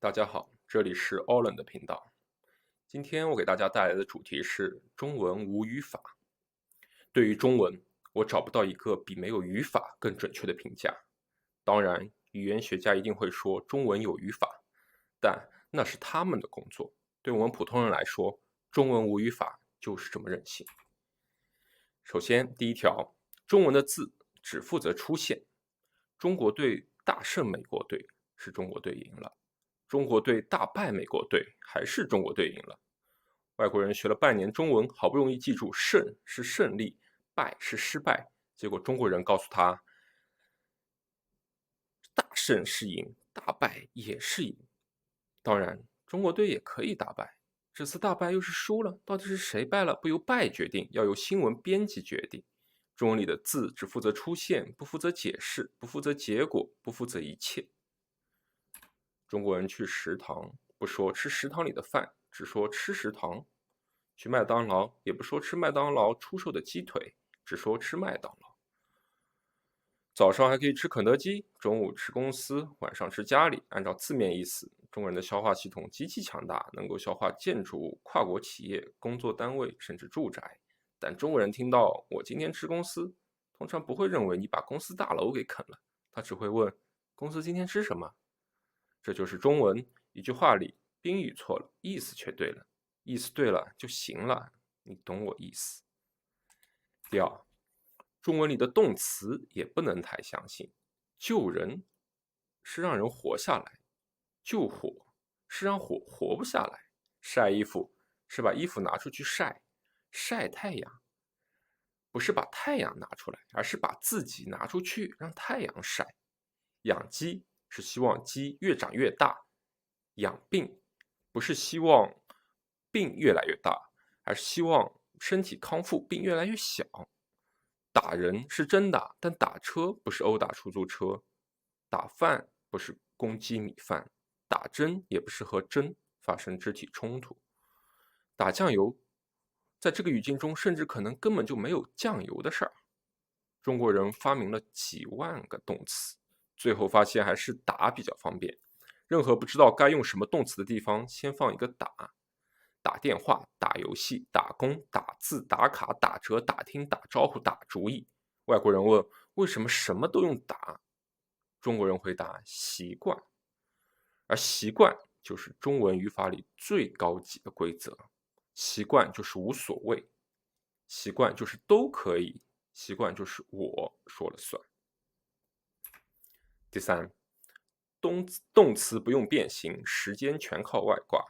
大家好，这里是 Olen 的频道。今天我给大家带来的主题是中文无语法。对于中文，我找不到一个比没有语法更准确的评价。当然，语言学家一定会说中文有语法，但那是他们的工作。对我们普通人来说，中文无语法就是这么任性。首先，第一条，中文的字只负责出现。中国队大胜美国队，是中国队赢了。中国队大败美国队，还是中国队赢了。外国人学了半年中文，好不容易记住胜是胜利，败是失败，结果中国人告诉他，大胜是赢，大败也是赢。当然，中国队也可以大败，这次大败又是输了，到底是谁败了，不由败决定，要由新闻编辑决定。中文里的字只负责出现，不负责解释，不负责结果，不负责一切。中国人去食堂，不说吃食堂里的饭，只说吃食堂；去麦当劳，也不说吃麦当劳出售的鸡腿，只说吃麦当劳。早上还可以吃肯德基，中午吃公司，晚上吃家里。按照字面意思，中国人的消化系统极其强大，能够消化建筑物、跨国企业、工作单位，甚至住宅。但中国人听到我今天吃公司，通常不会认为你把公司大楼给啃了，他只会问公司今天吃什么。这就是中文一句话里宾语错了，意思却对了，意思对了就行了，你懂我意思。第二，中文里的动词也不能太相信。救人是让人活下来，救火是让火活不下来，晒衣服是把衣服拿出去晒，晒太阳不是把太阳拿出来，而是把自己拿出去让太阳晒。养鸡是希望鸡越长越大，养病不是希望病越来越大，而是希望身体康复，病越来越小。打人是真打，但打车不是殴打出租车，打饭不是攻击米饭，打针也不是和针发生肢体冲突。打酱油在这个语境中甚至可能根本就没有酱油的事儿。中国人发明了几万个动词，最后发现还是打比较方便。任何不知道该用什么动词的地方，先放一个打。打电话、打游戏、打工、打字、打卡、打折、打听、打招呼、打主意。外国人问为什么什么都用打，中国人回答习惯。而习惯就是中文语法里最高级的规则。习惯就是无所谓，习惯就是都可以，习惯就是我说了算。第三，动词不用变形，时间全靠外挂。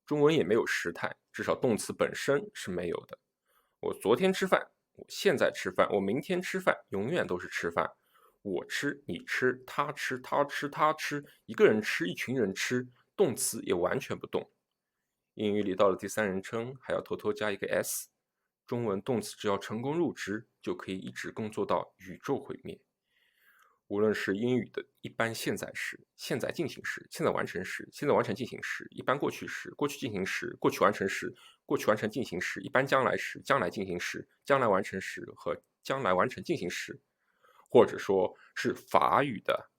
中文也没有时态，至少动词本身是没有的。我昨天吃饭，我现在吃饭，我明天吃饭，永远都是吃饭。我吃，你吃，他吃，他吃，他吃，一个人吃，一群人吃，动词也完全不动。英语里到了第三人称，还要偷偷加一个 s。中文动词只要成功入职，就可以一直工作到宇宙毁灭。无论是英语的一般现在时、现在进行时、现在完成时、现在完成进行时、一般过去时、过去进行时、过去完成时、过去完成进行时、一般将来时、将来进行时、将来完成时和将来完成进行时，或者说是法语的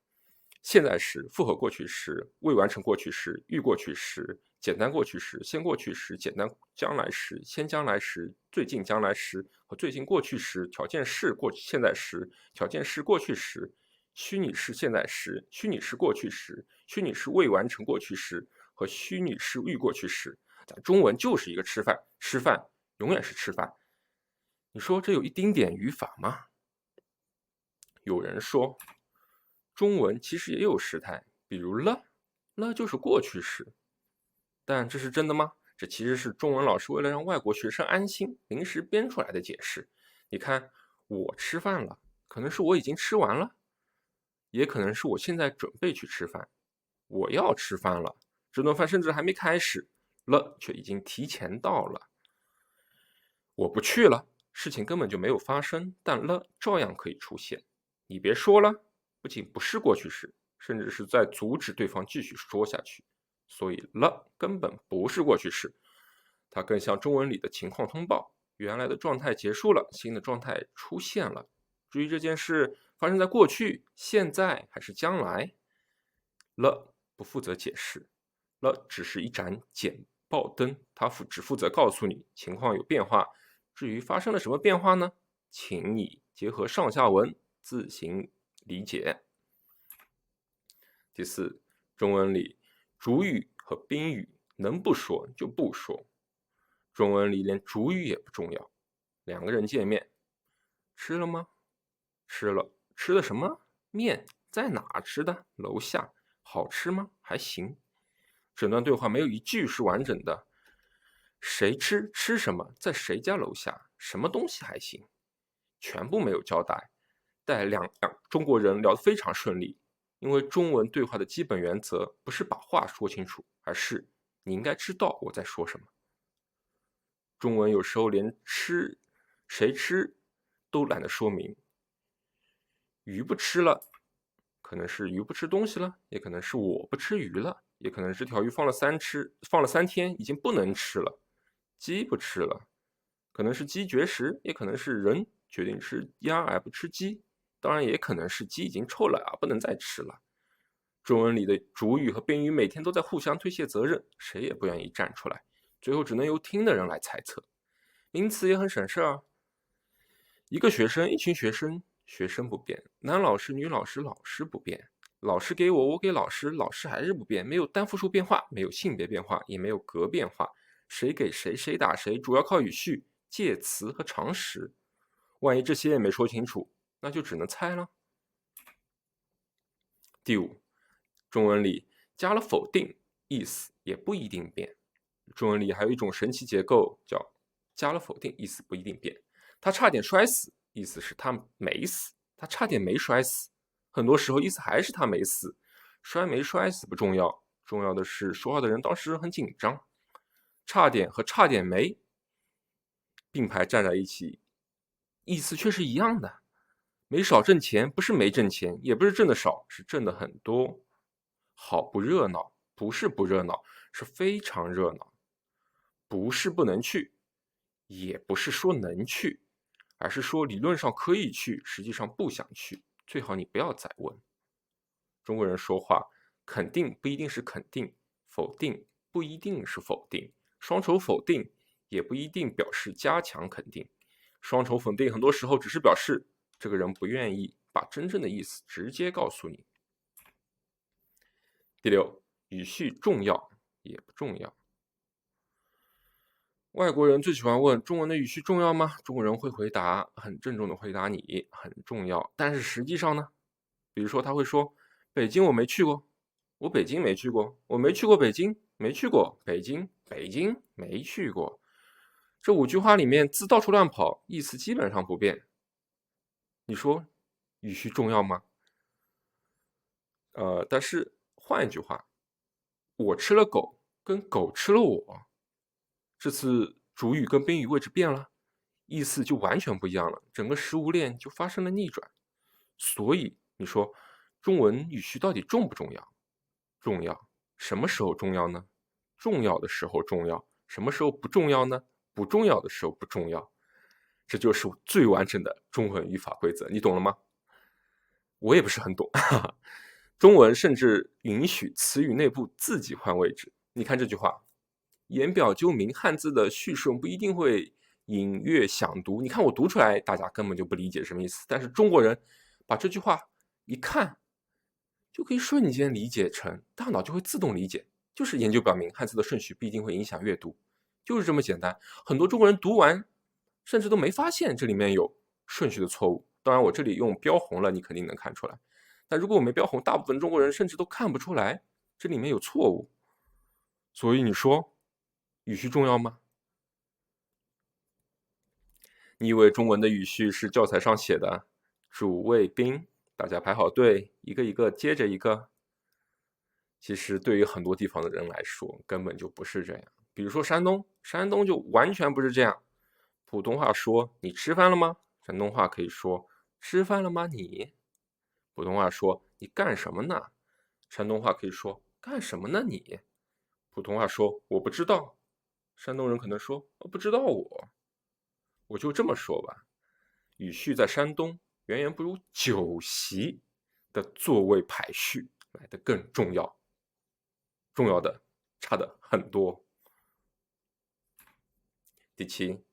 现在时、复合过去时、未完成过去时、预过去时、简单过去时、先过去时、简单将来时、先将来时、最近将来时和最近过去时、条件式过去现在时、条件式过去时、虚拟式现在时、虚拟式过去时、虚拟式未完成过去时和虚拟式预过去时，在中文就是一个吃饭，吃饭永远是吃饭。你说这有一丁点语法吗？有人说，中文其实也有时态，比如了就是过去式。但这是真的吗？这其实是中文老师为了让外国学生安心，临时编出来的解释。你看，我吃饭了，可能是我已经吃完了，也可能是我现在准备去吃饭。我要吃饭了，这顿饭甚至还没开始，了却已经提前到了。我不去了，事情根本就没有发生，但了照样可以出现。你别说了，不仅不是过去式，甚至是在阻止对方继续说下去。所以了根本不是过去式，它更像中文里的情况通报，原来的状态结束了，新的状态出现了。至于这件事发生在过去、现在还是将来，了不负责解释，了只是一盏简报灯，它只负责告诉你情况有变化，至于发生了什么变化呢？请你结合上下文自行理解。第四，中文里主语和宾语能不说就不说，中文里连主语也不重要。两个人见面，吃了吗？吃了。吃的什么？面。在哪吃的？楼下。好吃吗？还行。整段对话没有一句是完整的。谁吃？吃什么？在谁家楼下？什么东西还行？全部没有交代。但两中国人聊得非常顺利，因为中文对话的基本原则不是把话说清楚，而是你应该知道我在说什么。中文有时候连吃谁吃都懒得说明。鱼不吃了，可能是鱼不吃东西了，也可能是我不吃鱼了，也可能是这条鱼放了3天已经不能吃了。鸡不吃了，可能是鸡绝食，也可能是人决定吃鸭而不吃鸡，当然也可能是鸡已经臭了而不能再吃了。中文里的主语和宾语每天都在互相推卸责任，谁也不愿意站出来，最后只能由听的人来猜测，因此也很省事啊。一个学生，一群学生，学生不变，男老师女老师老师不变，老师给我给老师，老师还是不变，没有单复数变化，没有性别变化，也没有格变化，谁给谁谁打谁，主要靠语序、介词和常识。万一这些也没说清楚，那就只能猜了。第五，中文里加了否定，意思也不一定变。中文里还有一种神奇结构，叫加了否定，意思不一定变。他差点摔死，意思是他没死；他差点没摔死，很多时候意思还是他没死。摔没摔死不重要，重要的是说话的人当时很紧张。差点和差点没并排站在一起，意思却是一样的。没少挣钱，不是没挣钱，也不是挣的少，是挣的很多。好不热闹，不是不热闹，是非常热闹。不是不能去，也不是说能去，而是说理论上可以去，实际上不想去，最好你不要再问。中国人说话，肯定不一定是肯定，否定不一定是否定，双重否定也不一定表示加强肯定。双重否定很多时候只是表示这个人不愿意把真正的意思直接告诉你。第六，语序重要也不重要。外国人最喜欢问中文的语序重要吗？中国人会回答，很郑重的回答你很重要。但是实际上呢，比如说他会说北京我没去过，我北京没去过，我没去过北京，没去过北京，北京没去过。这5句话里面字到处乱跑，意思基本上不变。你说语序重要吗？但是换一句话，我吃了狗跟狗吃了我，这次主语跟宾语位置变了，意思就完全不一样了，整个食物链就发生了逆转。所以你说中文语序到底重不重要？重要。什么时候重要呢？重要的时候重要。什么时候不重要呢？不重要的时候不重要。这就是最完整的中文语法规则，你懂了吗？我也不是很懂。中文甚至允许词语内部自己换位置。你看这句话，言表究明，汉字的序顺不一定会隐约详读。你看我读出来，大家根本就不理解什么意思，但是中国人把这句话一看，就可以瞬间理解成，大脑就会自动理解。就是研究表明，汉字的顺序不一定会影响阅读，就是这么简单。很多中国人读完，甚至都没发现这里面有顺序的错误。当然，我这里用标红了，你肯定能看出来。但如果我没标红，大部分中国人甚至都看不出来这里面有错误。所以你说语序重要吗？你以为中文的语序是教材上写的主谓宾，大家排好队，一个一个接着一个？其实对于很多地方的人来说，根本就不是这样。比如说山东就完全不是这样。普通话说你吃饭了吗？山东话可以说吃饭了吗你？普通话说你干什么呢？山东话可以说干什么呢你？普通话说我不知道，山东人可能说我不知道我就这么说吧，语序在山东远远不如酒席的座位排序来得更重要。重要的差得很多。第七，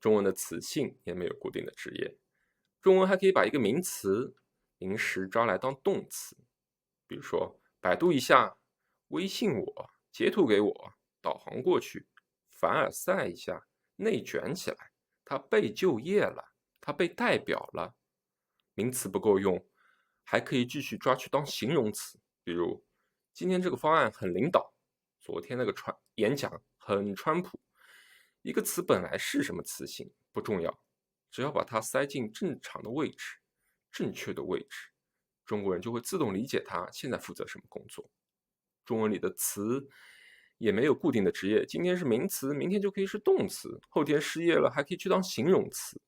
中文的词性也没有固定的职业。中文还可以把一个名词临时抓来当动词，比如说百度一下、微信我、截图给我、导航过去、凡尔赛一下、内卷起来、他被就业了、他被代表了。名词不够用，还可以继续抓去当形容词，比如今天这个方案很领导，昨天那个演讲很川普。一个词本来是什么词性不重要，只要把它塞进正常的位置、正确的位置，中国人就会自动理解它现在负责什么工作。中文里的词也没有固定的职业，今天是名词，明天就可以是动词，后天失业了还可以去当形容词。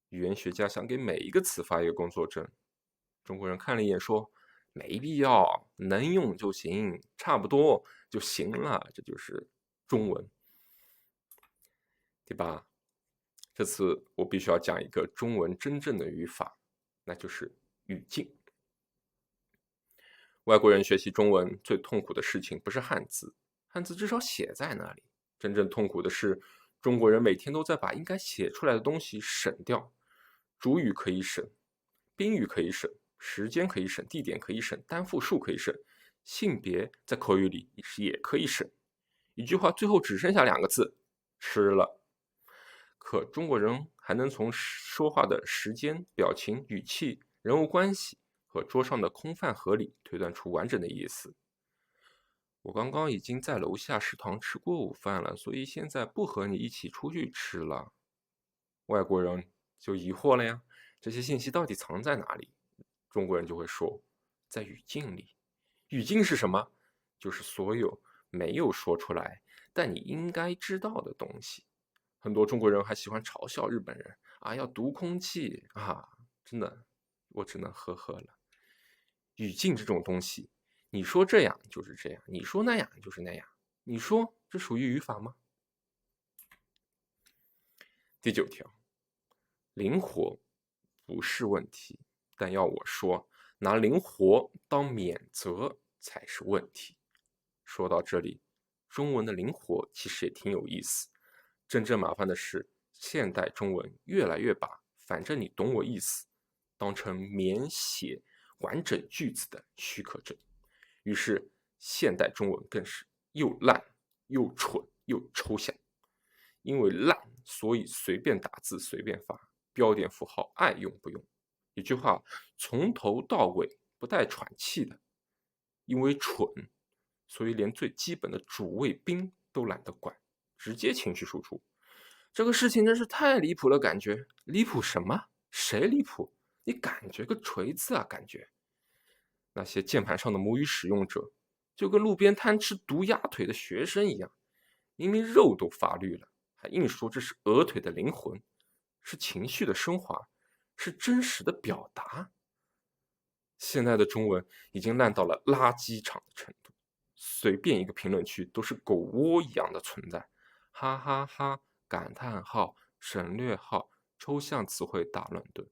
语言学家想给每一个词发一个工作证，中国人看了一眼说没必要，能用就行，差不多就行了，这就是中文。第八，这次我必须要讲一个中文真正的语法，那就是语境。外国人学习中文最痛苦的事情不是汉字，汉字至少写在那里，真正痛苦的是中国人每天都在把应该写出来的东西省掉。主语可以省，宾语可以省，时间可以省，地点可以省，单复数可以省，性别在口语里也可以省。一句话最后只剩下2个字，吃了。可中国人还能从说话的时间、表情、语气、人物关系和桌上的空饭盒里推断出完整的意思。我刚刚已经在楼下食堂吃过午饭了，所以现在不和你一起出去吃了。外国人就疑惑了呀，这些信息到底藏在哪里？中国人就会说，在语境里。语境是什么？就是所有没有说出来，但你应该知道的东西。很多中国人还喜欢嘲笑日本人啊，要读空气啊，真的，我只能呵呵了。语境这种东西，你说这样就是这样，你说那样就是那样，你说这属于语法吗？第9条，灵活不是问题，但要我说，拿灵活当免责才是问题。说到这里，中文的灵活其实也挺有意思。真正麻烦的是，现代中文越来越把反正你懂我意思当成免写完整句子的许可证，于是现代中文更是又烂又蠢又抽象。因为烂，所以随便打字随便发，标点符号爱用不用。一句话从头到尾不带喘气的。因为蠢，所以连最基本的主谓宾都懒得管，直接情绪输出。这个事情真是太离谱了，感觉离谱什么？谁离谱？你感觉个锤子啊！感觉那些键盘上的母语使用者，就跟路边贪吃毒鸭腿的学生一样，明明肉都发绿了，还硬说这是鹅腿的灵魂，是情绪的升华，是真实的表达。现在的中文已经烂到了垃圾场的程度，随便一个评论区都是狗窝一样的存在，哈哈哈，感叹号、省略号、抽象词汇大乱炖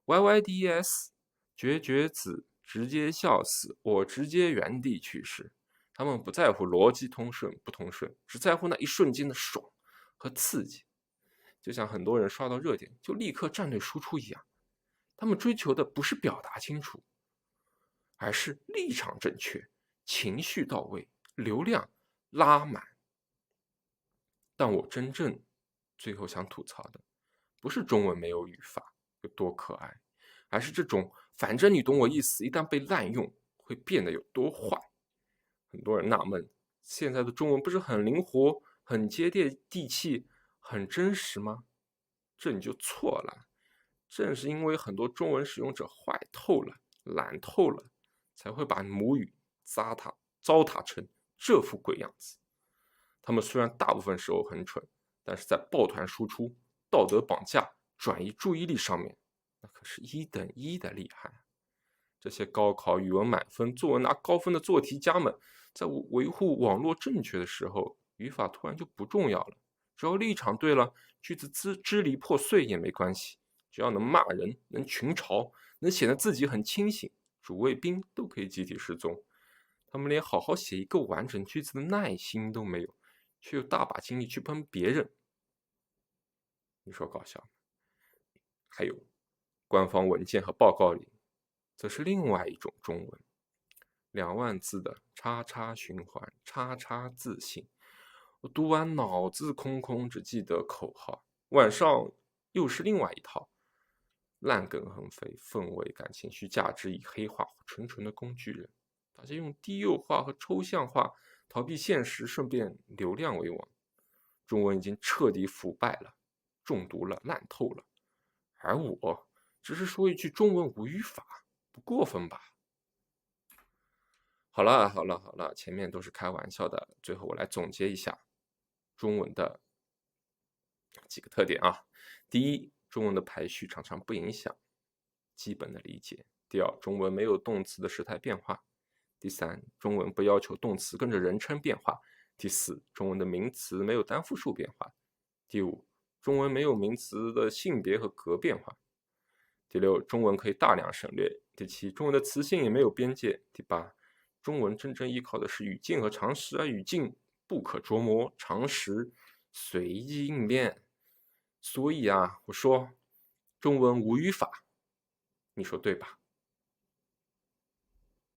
，YYDS、绝绝子，直接笑死，我直接原地去世。他们不在乎逻辑通顺不通顺，只在乎那一瞬间的爽和刺激。就像很多人刷到热点就立刻战略输出一样，他们追求的不是表达清楚，而是立场正确、情绪到位、流量拉满。但我真正最后想吐槽的，不是中文没有语法有多可爱，而是这种反正你懂我意思，一旦被滥用，会变得有多坏。很多人纳闷，现在的中文不是很灵活、很接地气、很真实吗？这你就错了。正是因为很多中文使用者坏透了、懒透了，才会把母语糟蹋成这副鬼样子。他们虽然大部分时候很蠢，但是在抱团输出、道德绑架、转移注意力上面，那可是1等1的厉害。这些高考语文满分、作文拿高分的做题家们，在维护网络正确的时候，语法突然就不重要了。只要立场对了，句子支离破碎也没关系，只要能骂人、能群嘲、能显得自己很清醒，主谓宾都可以集体失踪。他们连好好写一个完整句子的耐心都没有，却有大把精力去喷别人。你说搞笑吗？还有，官方文件和报告里，则是另外一种中文，2万字的叉叉循环，叉叉自信。我读完脑子空空，只记得口号。晚上又是另外一套，烂梗横飞，氛围感情绪价值以黑化，纯纯的工具人。大家用低幼化和抽象化逃避现实，顺便流量为王。中文已经彻底腐败了，中毒了，烂透了。而我只是说一句中文无语法，不过分吧？好了，好了，好了，前面都是开玩笑的，最后我来总结一下中文的几个特点啊。第一，中文的排序常常不影响基本的理解。第二，中文没有动词的时态变化。第三，中文不要求动词跟着人称变化。第四，中文的名词没有单复数变化。第五，中文没有名词的性别和格变化。第六，中文可以大量省略。第七，中文的词性也没有边界。第八，中文真正依靠的是语境和常识，而语境不可捉摸，常识随机应变。所以啊，我说中文无语法，你说对吧？